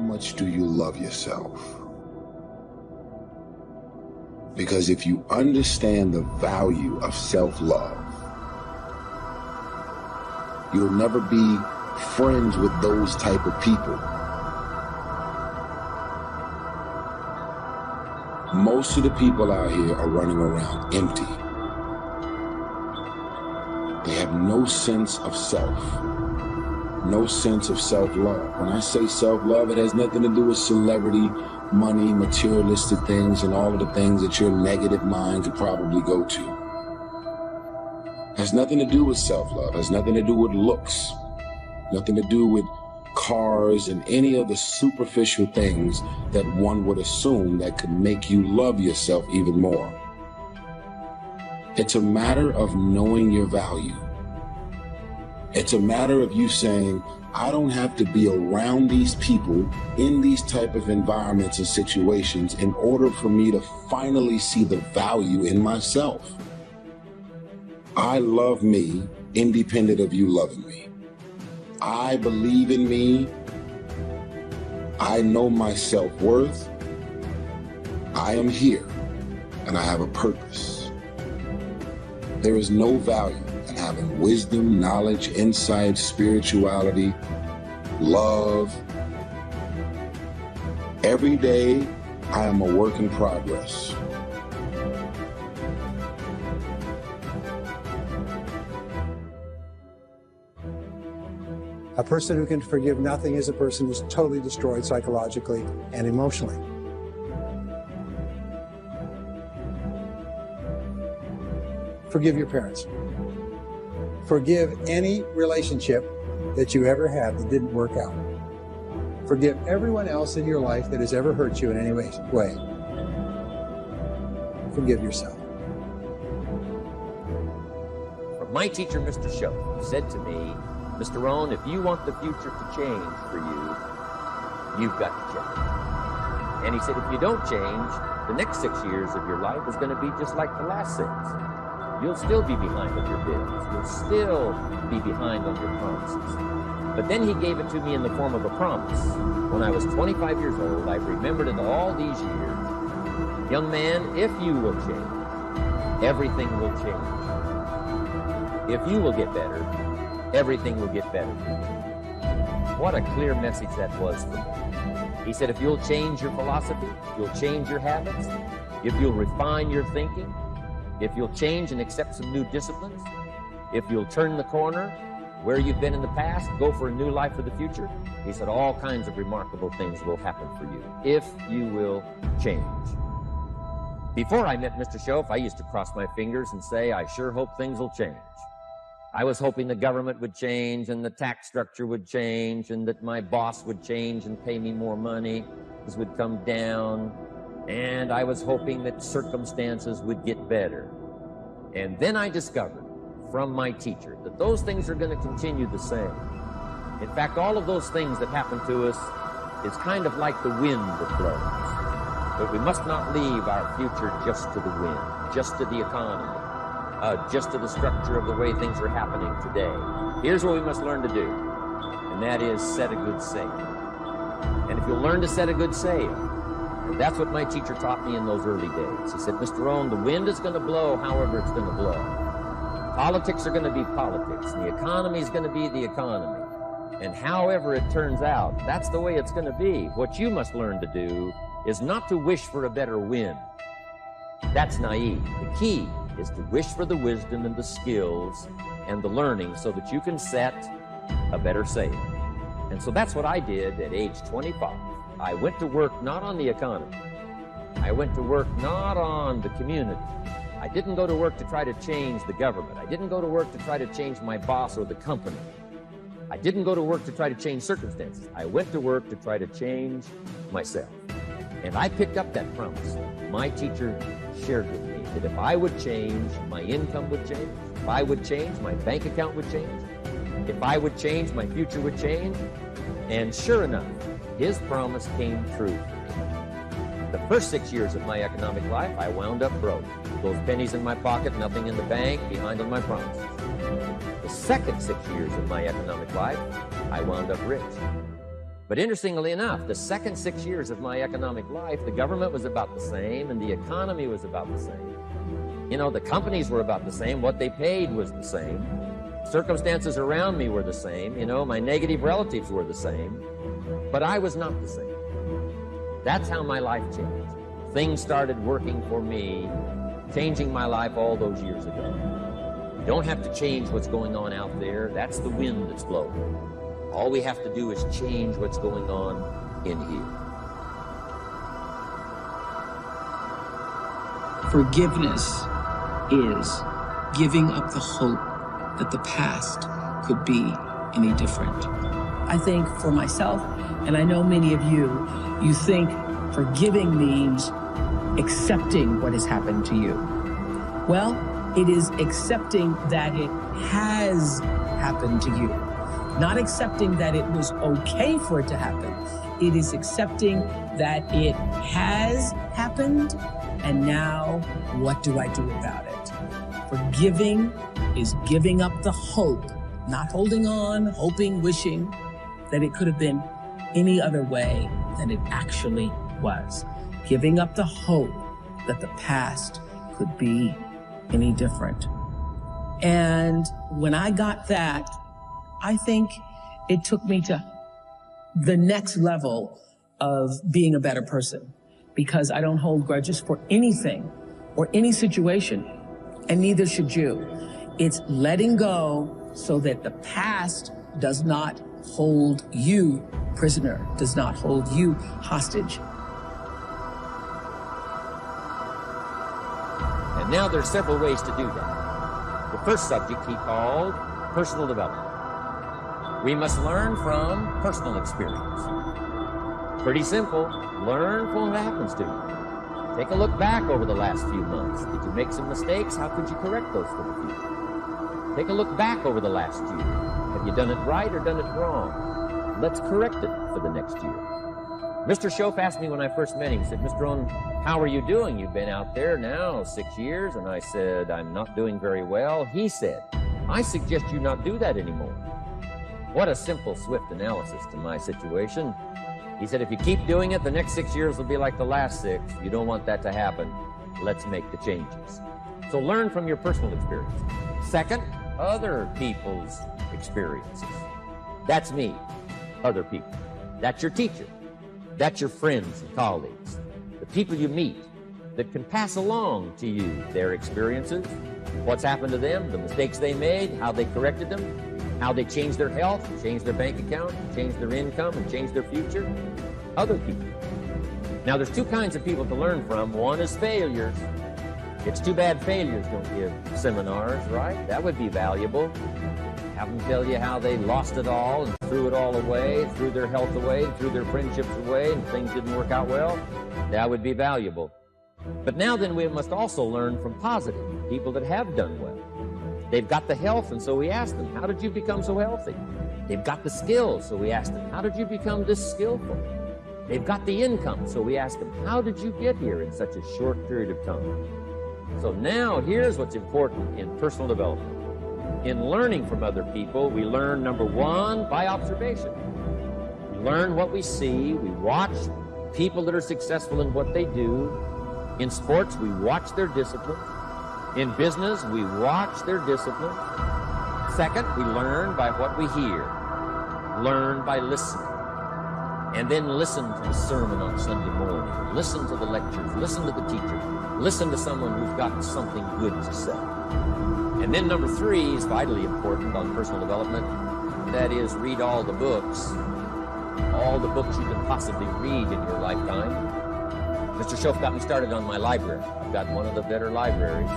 much do you love yourself? Because if you understand the value of self-love, you'll never be friends with those type of people. Most of the people out here are running around empty. They have no sense of self, no sense of self-love. When I say self-love, it has nothing to do with celebrity, money, materialistic things, and all of the things that your negative mind could probably go to. It has nothing to do with self-love. It has nothing to do with looks, nothing to do with cars and any of the superficial things that one would assume that could make you love yourself even more. It's a matter of knowing your value. It's a matter of you saying, I don't have to be around these people in these type of environments and situations in order for me to finally see the value in myself. I love me independent of you loving me. I believe in me. I know my self-worth. I am here and I have a purpose. There is no value in having wisdom, knowledge, insight, spirituality, love. Every day, I am a work in progress. A person who can forgive nothing is a person who's totally destroyed psychologically and emotionally. Forgive your parents. Forgive any relationship that you ever had that didn't work out. Forgive everyone else in your life that has ever hurt you in any way. Forgive yourself. My teacher, Mr. Show, said to me, Mr. Rohn, if you want the future to change for you, you've got to change. And he said, if you don't change, the next 6 years of your life is going to be just like the last 6. You'll still be behind on your bills. You'll still be behind on your promises. But then he gave it to me in the form of a promise. When I was 25 years old, I've remembered it all these years. Young man, if you will change, everything will change. If you will get better, everything will get better for you. What a clear message that was for me. He said, if you'll change your philosophy, you'll change your habits, if you'll refine your thinking, if you'll change and accept some new disciplines, if you'll turn the corner where you've been in the past, go for a new life for the future, he said all kinds of remarkable things will happen for you if you will change. Before I met Mr. Shoaff, I used to cross my fingers and say, I sure hope things will change. I was hoping the government would change and the tax structure would change and that my boss would change and pay me more money, things would come down, and I was hoping that circumstances would get better. And then I discovered from my teacher that those things are going to continue the same. In fact, all of those things that happen to us is kind of like the wind that blows. But we must not leave our future just to the wind, just to the economy, just to the structure of the way things are happening today. Here's what we must learn to do, and that is set a good sail. And if you'll learn to set a good sail, and that's what my teacher taught me in those early days. He said, Mr. Rohn, the wind is going to blow however it's going to blow. Politics are going to be politics, and the economy is going to be the economy. And however it turns out, that's the way it's going to be. What you must learn to do is not to wish for a better wind. That's naive. The key is to wish for the wisdom and the skills and the learning so that you can set a better sail. And so that's what I did at age 25. I went to work not on the economy. I went to work not on the community. I didn't go to work to try to change the government. I didn't go to work to try to change my boss or the company. I didn't go to work to try to change circumstances. I went to work to try to change myself. And I picked up that promise. My teacher shared with me that if I would change, my income would change. If I would change, my bank account would change. If I would change, my future would change. And sure enough, his promise came true. The first 6 years of my economic life, I wound up broke. Those pennies in my pocket, nothing in the bank, behind on my promises. The second 6 years of my economic life, I wound up rich. But interestingly enough, the second 6 years of my economic life, the government was about the same and the economy was about the same. You know, the companies were about the same. What they paid was the same. Circumstances around me were the same. You know, my negative relatives were the same. But I was not the same. That's how my life changed. Things started working for me, changing my life all those years ago. You don't have to change what's going on out there. That's the wind that's blowing. All we have to do is change what's going on in here. Forgiveness is giving up the hope that the past could be any different. I think for myself, and I know many of you, you think forgiving means accepting what has happened to you. Well, it is accepting that it has happened to you. Not accepting that it was okay for it to happen. It is accepting that it has happened, and now what do I do about it? Forgiving is giving up the hope, not holding on, hoping, wishing that it could have been any other way than it actually was. Giving up the hope that the past could be any different. And when I got that, I think it took me to the next level of being a better person, because I don't hold grudges for anything or any situation, and neither should you. It's letting go so that the past does not hold you prisoner, does not hold you hostage. And now there's several ways to do that. The first subject he called personal development. We must learn from personal experience. Pretty simple. Learn from what happens to you. Take a look back over the last few months. Did you make some mistakes? How could you correct those for the future? Take a look back over the last year. Have you done it right or done it wrong? Let's correct it for the next year. Mr. Shoaff asked me when I first met him, he said, Mr. Rohn, how are you doing? You've been out there now 6 years. And I said, I'm not doing very well. He said, I suggest you not do that anymore. What a simple, swift analysis to my situation. He said, if you keep doing it, the next 6 years will be like the last 6. You don't want that to happen. Let's make the changes. So learn from your personal experience. Second, other people's experiences. That's me, other people. That's your teacher. That's your friends and colleagues. The people you meet that can pass along to you their experiences, what's happened to them, the mistakes they made, how they corrected them, how they changed their health, changed their bank account, changed their income, and changed their future. Other people. Now, there's two kinds of people to learn from. One is failures. It's too bad failures don't give seminars, right? That would be valuable. Have them tell you how they lost it all and threw it all away, threw their health away, threw their friendships away, and things didn't work out well. That would be valuable. But now then, we must also learn from positive people that have done well. They've got the health, and so we ask them, how did you become so healthy? They've got the skills, so we ask them, how did you become this skillful? They've got the income, so we ask them, how did you get here in such a short period of time? So now, here's what's important in personal development. In learning from other people, we learn, number one, by observation. We learn what we see. We watch people that are successful in what they do. In sports, we watch their discipline. In business, we watch their discipline. Second, we learn by what we hear. Learn by listening. And then listen to the sermon on Sunday morning. Listen to the lectures. Listen to the teacher. Listen to someone who's got something good to say. And then number three is vitally important on personal development. That is, read all the books you can possibly read in your lifetime. Mr. Shoaff got me started on my library. I've got one of the better libraries.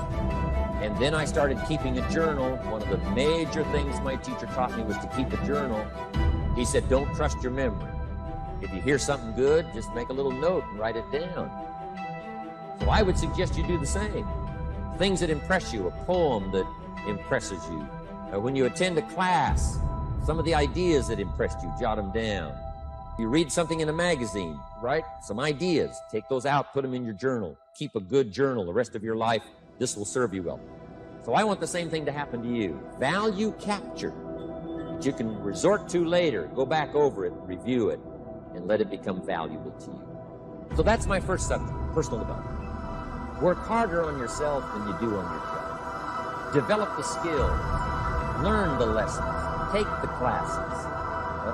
And then I started keeping a journal. One of the major things my teacher taught me was to keep a journal. He said, don't trust your memory. If you hear something good, just make a little note and write it down. So I would suggest you do the same. Things that impress you, a poem that impresses you. When you attend a class, some of the ideas that impressed you, jot them down. You read something in a magazine, right? Some ideas, take those out, put them in your journal. Keep a good journal the rest of your life. This will serve you well. So I want the same thing to happen to you. Value capture that you can resort to later. Go back over it, review it. and let it become valuable to you. So that's my first subject, personal development. Work harder on yourself than you do on your job. Develop the skills, learn the lessons, take the classes,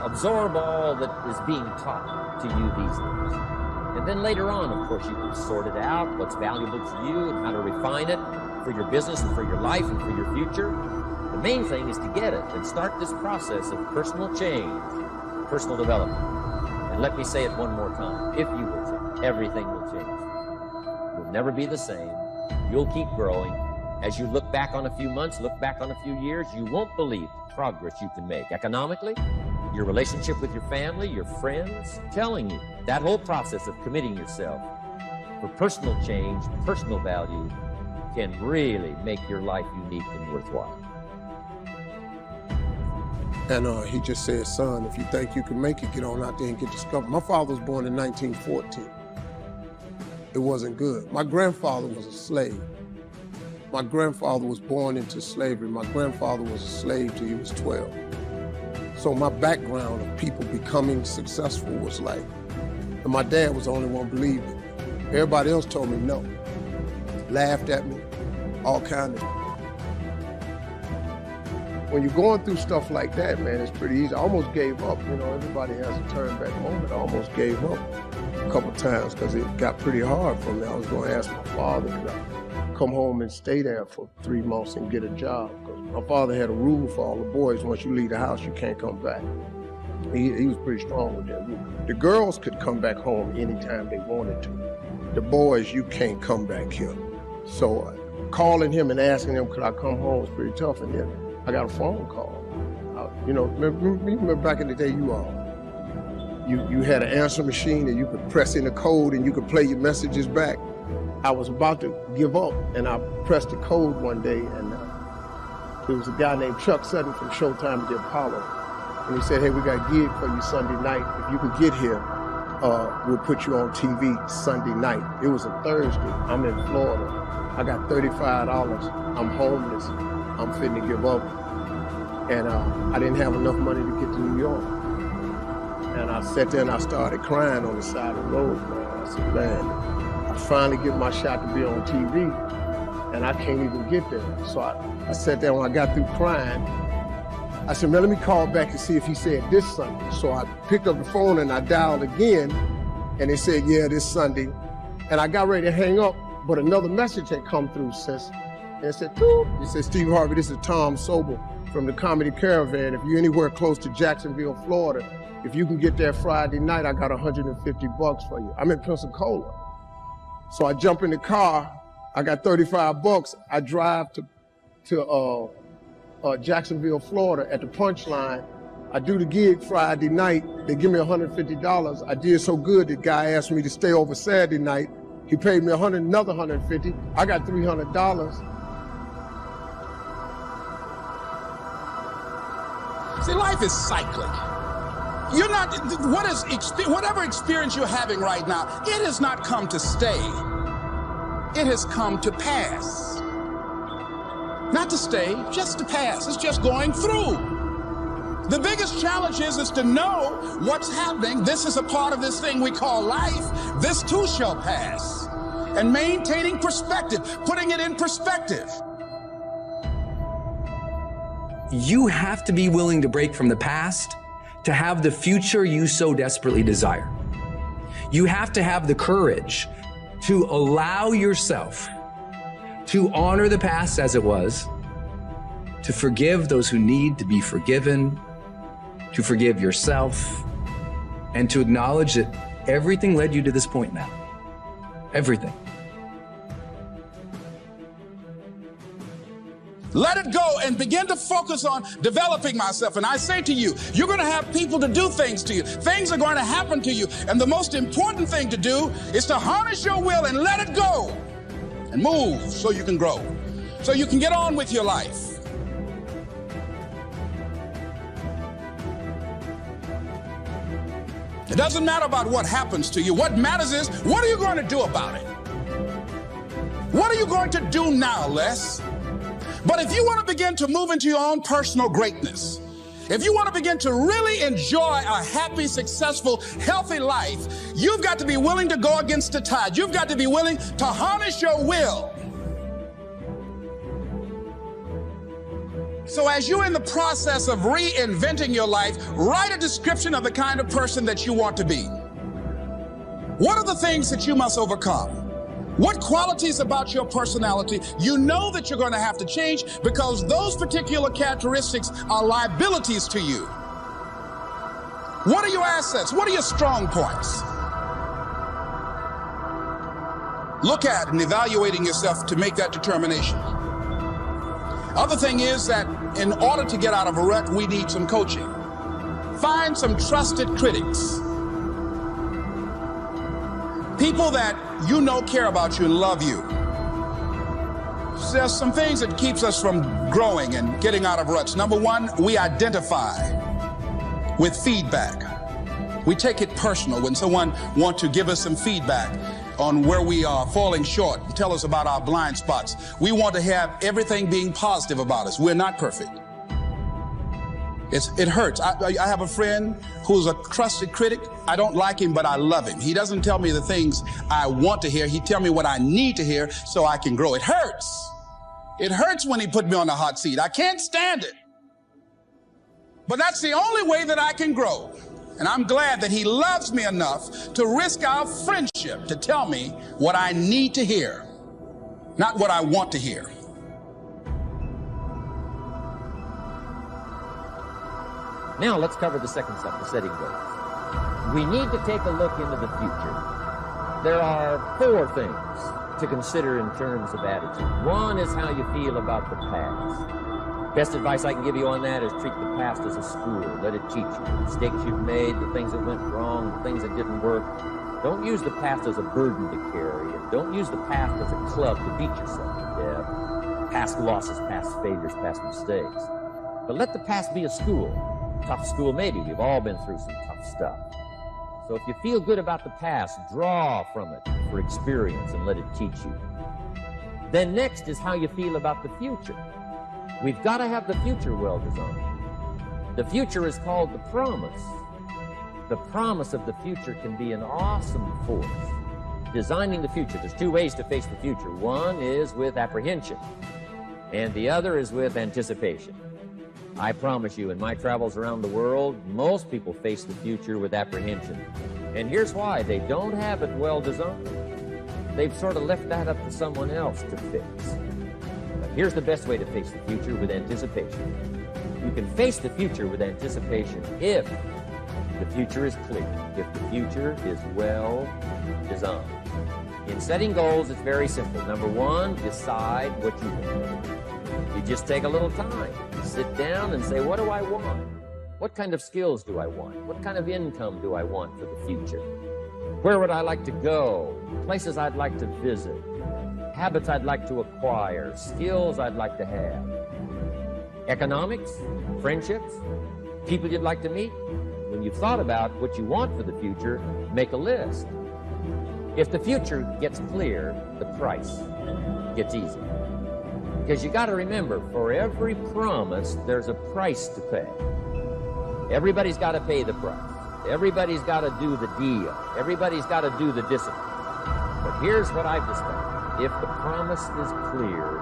absorb all that is being taught to you these days. And then later on, of course, you can sort it out, what's valuable to you and how to refine it for your business and for your life and for your future. The main thing is to get it and start this process of personal change, personal development. And let me say it one more time. If you will change, everything will change. You'll never be the same. You'll keep growing. As you look back on a few months, look back on a few years, you won't believe the progress you can make economically, your relationship with your family, your friends. I'm telling you, that whole process of committing yourself for personal change, personal value, can really make your life unique and worthwhile. And he just said, son, if you think you can make it, get on out there and get discovered. My father was born in 1914. It wasn't good. My grandfather was a slave. My grandfather was born into slavery. My grandfather was a slave till he was 12. So my background of people becoming successful was like, and my dad was the only one believing it. Everybody else told me no. Laughed at me, all kind of. When you're going through stuff like that, man, it's pretty easy. I almost gave up. You know, everybody has a turn back moment. I almost gave up a couple times because it got pretty hard for me. I was going to ask my father, could I come home and stay there for 3 months and get a job? Because my father had a rule for all the boys, once you leave the house, you can't come back. He was pretty strong with that rule. The girls could come back home anytime they wanted to. The boys, you can't come back here. So calling him and asking him, could I come home was pretty tough. And then I got a phone call. You know, remember back in the day, you had an answer machine and you could press in the code and you could play your messages back. I was about to give up and I pressed the code one day and there was a guy named Chuck Sutton from Showtime at the Apollo. And he said, hey, we got a gig for you Sunday night. If you could get here, we'll put you on TV Sunday night. It was a Thursday. I'm in Florida. I got $35. I'm homeless. I'm fitting to give up. And I didn't have enough money to get to New York. And I sat there and I started crying on the side of the road, man. I said, man, I finally get my shot to be on TV and I can't even get there. So I sat there when I got through crying. I said, man, let me call back and see if he said this Sunday. So I picked up the phone and I dialed again and they said, yeah, this Sunday. And I got ready to hang up, but another message had come through since. And it said, Doop. It said, Steve Harvey, this is Tom Sobel from the Comedy Caravan. If you're anywhere close to Jacksonville, Florida, if you can get there Friday night, I got $150 for you. I'm in Pensacola. So I jump in the car, I got $35. I drive to Jacksonville, Florida at the Punchline. I do the gig Friday night. They give me $150. I did so good, the guy asked me to stay over Saturday night. He paid me another $150. I got $300. See, life is cyclic. You're not, whatever experience you're having right now, it has not come to stay. It has come to pass. Not to stay, just to pass. It's just going through. The biggest challenge is to know what's happening. This is a part of this thing we call life. This too shall pass. And maintaining perspective, putting it in perspective. You have to be willing to break from the past to have the future you so desperately desire. You have to have the courage to allow yourself to honor the past as it was, to forgive those who need to be forgiven, to forgive yourself, and to acknowledge that everything led you to this point now. Everything. Let it go and begin to focus on developing myself. And I say to you, you're going to have people to do things to you. Things are going to happen to you. And the most important thing to do is to harness your will and let it go and move so you can grow, so you can get on with your life. It doesn't matter about what happens to you. What matters is, what are you going to do about it? What are you going to do now, Les? But if you want to begin to move into your own personal greatness, If you want to begin to really enjoy a happy, successful, healthy life, you've got to be willing to go against the tide. You've got to be willing to harness your will. So as you're in the process of reinventing your life, write a description of the kind of person that you want to be. What are the things that you must overcome? What qualities about your personality you know that you're going to have to change because those particular characteristics are liabilities to you? What are your assets? What are your strong points? Look at and evaluating yourself to make that determination. Other thing is that in order to get out of a rut, we need some coaching. Find some trusted critics. People that you know care about you and love you. There's some things that keeps us from growing and getting out of ruts. Number one, we identify with feedback. We take it personal when someone wants to give us some feedback on where we are falling short and tell us about our blind spots. We want to have everything being positive about us. We're not perfect. It hurts. I have a friend who's a trusted critic. I don't like him, but I love him. He doesn't tell me the things I want to hear. He tells me what I need to hear so I can grow. It hurts. It hurts when he put me on the hot seat. I can't stand it. But that's the only way that I can grow. And I'm glad that he loves me enough to risk our friendship to tell me what I need to hear, not what I want to hear. Now let's cover the second step, the setting goals. We need to take a look into the future. There are 4 things to consider in terms of attitude. One is how you feel about the past. Best advice I can give you on that is treat the past as a school. Let it teach you the mistakes you've made, the things that went wrong, the things that didn't work. Don't use the past as a burden to carry, and don't use the past as a club to beat yourself to death. Past losses, past failures, past mistakes. But let the past be a school. Tough school maybe. We've all been through some tough stuff. So if you feel good about the past, draw from it for experience and let it teach you. Then next is how you feel about the future. We've got to have the future well designed. The future is called the promise. The promise of the future can be an awesome force. Designing the future, there's 2 ways to face the future. One is with apprehension, and the other is with anticipation. I promise you, in my travels around the world, most people face the future with apprehension. And here's why. They don't have it well designed. They've sort of left that up to someone else to fix. But here's the best way to face the future, with anticipation. You can face the future with anticipation if the future is clear, if the future is well designed. In setting goals, it's very simple. Number 1, decide what you want. You just take a little time. Sit down and say, what do I want? What kind of skills do I want? What kind of income do I want for the future? Where would I like to go? Places I'd like to visit? Habits I'd like to acquire? Skills I'd like to have? Economics? Friendships? People you'd like to meet? When you've thought about what you want for the future, make a list. If the future gets clear, the price gets easy. Because you got to remember, for every promise, there's a price to pay. Everybody's got to pay the price. Everybody's got to do the deal. Everybody's got to do the discipline. But here's what I've discovered. If the promise is clear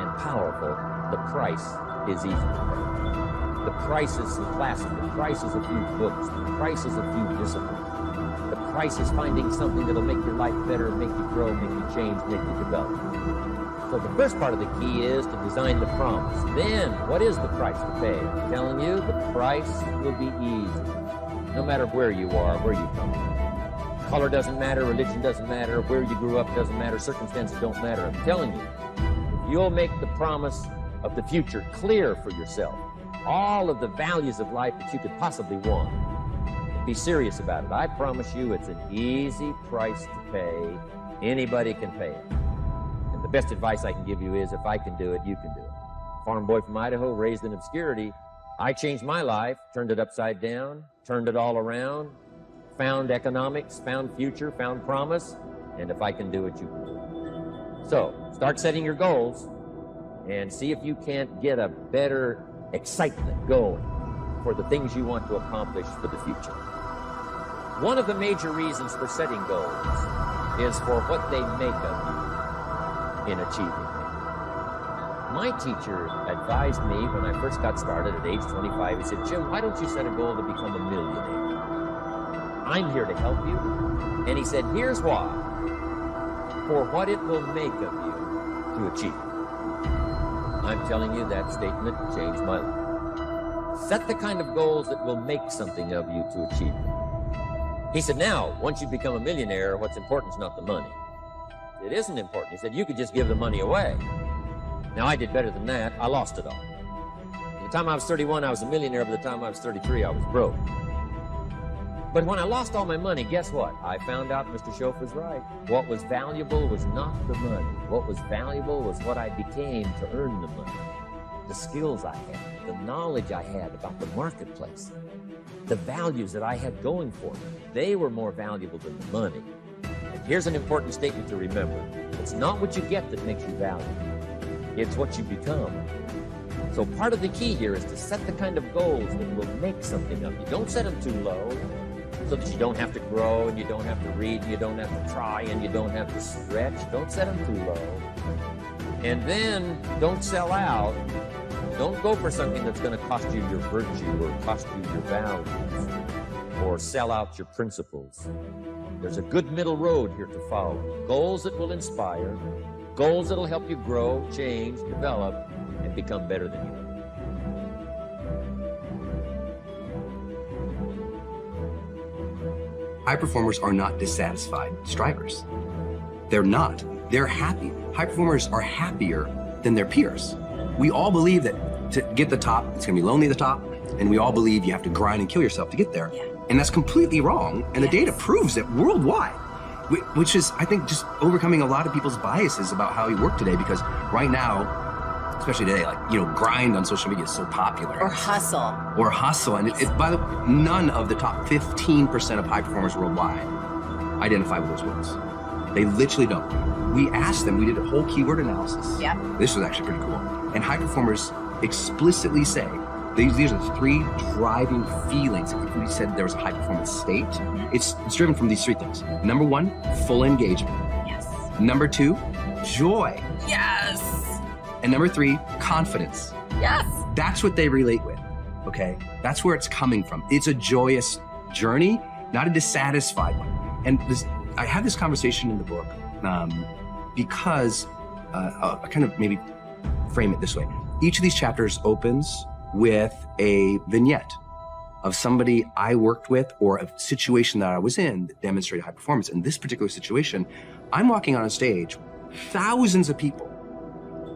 and powerful, the price is easy to pay. The price is some classes. The price is a few books. The price is a few disciplines. The price is finding something that'll make your life better, make you grow, make you change, make you develop. So the first part of the key is to design the promise. Then, what is the price to pay? I'm telling you, the price will be easy. No matter where you are, where you come from. Color doesn't matter, religion doesn't matter, where you grew up doesn't matter, circumstances don't matter. I'm telling you, if you'll make the promise of the future clear for yourself, all of the values of life that you could possibly want, and be serious about it, I promise you it's an easy price to pay. Anybody can pay it. And the best advice I can give you is, if I can do it, you can do it. Farm boy from Idaho, raised in obscurity, I changed my life, turned it upside down, turned it all around, found economics, found future, found promise, and if I can do it, you can do it. So, start setting your goals and see if you can't get a better excitement going for the things you want to accomplish for the future. One of the major reasons for setting goals is for what they make of you in achieving them. My teacher advised me when I first got started at age 25. He said, Jim, why don't you set a goal to become a millionaire? I'm here to help you. And he said, here's why. For what it will make of you to achieve it. I'm telling you, that statement changed my life. Set the kind of goals that will make something of you to achieve them. He said, now, once you become a millionaire, what's important is not the money. It isn't important. He said, you could just give the money away. Now, I did better than that. I lost it all. By the time I was 31, I was a millionaire. By the time I was 33, I was broke. But when I lost all my money, guess what? I found out Mr. Schoaf was right. What was valuable was not the money. What was valuable was what I became to earn the money. The skills I had, the knowledge I had about the marketplace, the values that I had going for me. They were more valuable than the money. And here's an important statement to remember. It's not what you get that makes you valuable. It's what you become. So part of the key here is to set the kind of goals that will make something of you. Don't set them too low so that you don't have to grow and you don't have to read and you don't have to try and you don't have to stretch. Don't set them too low. And then don't sell out. Don't go for something that's going to cost you your virtue or cost you your values or sell out your principles. There's a good middle road here to follow. Goals that will inspire, goals that will help you grow, change, develop, and become better than you are. High performers are not dissatisfied strivers. They're not. They're happy. High performers are happier than their peers. We all believe that to get the top, it's gonna be lonely at the top, and we all believe you have to grind and kill yourself to get there. Yeah. And that's completely wrong, and the data proves it worldwide, which is, I think, just overcoming a lot of people's biases about how you work today, because right now, especially today, like, grind on social media is so popular. Or hustle. Or hustle, and by the way, none of the top 15% of high performers worldwide identify with those words. They literally don't. We asked them, we did a whole keyword analysis. Yeah. This was actually pretty cool. And high performers explicitly say, these are the three driving feelings. If we said there was a high performance state, it's driven from these three things. Number one, full engagement. Yes. Number two, joy. Yes. And number three, confidence. Yes. That's what they relate with, okay? That's where it's coming from. It's a joyous journey, not a dissatisfied one. And I had this conversation in the book because I kind of maybe frame it this way. Each of these chapters opens with a vignette of somebody I worked with or a situation that I was in that demonstrated high performance. In this particular situation, I'm walking on a stage, thousands of people,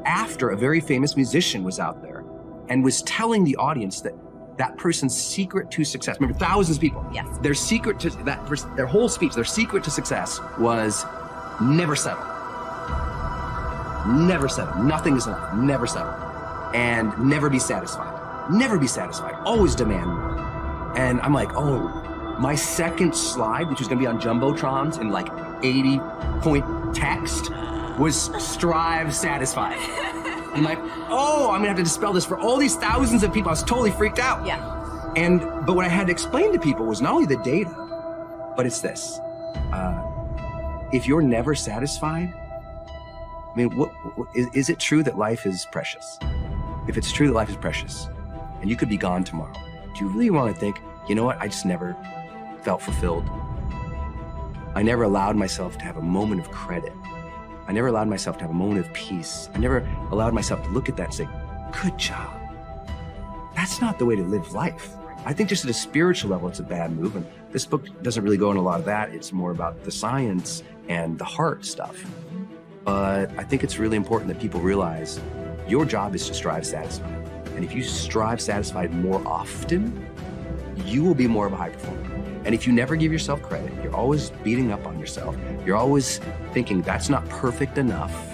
after a very famous musician was out there and was telling the audience that person's secret to success, remember, thousands of people, yes, their secret to that person, their whole speech, their secret to success was never settle. Never settle. Nothing is enough. Never settle. And never be satisfied. Never be satisfied. Always demand more. And I'm like, oh, my second slide, which was gonna be on Jumbotrons in like 80-point text, was strive satisfied. And I'm like, oh, I'm gonna have to dispel this for all these thousands of people. I was totally freaked out. Yeah. But what I had to explain to people was not only the data, but it's this. If you're never satisfied, I mean, is it true that life is precious? If it's true that life is precious and you could be gone tomorrow, do you really want to think, you know what, I just never felt fulfilled? I never allowed myself to have a moment of credit. I never allowed myself to have a moment of peace. I never allowed myself to look at that and say, good job. That's not the way to live life. I think just at a spiritual level, it's a bad move. And this book doesn't really go into a lot of that. It's more about the science and the heart stuff. But I think it's really important that people realize your job is to strive satisfied. And if you strive satisfied more often, you will be more of a high performer. And if you never give yourself credit, you're always beating up on yourself, you're always thinking that's not perfect enough,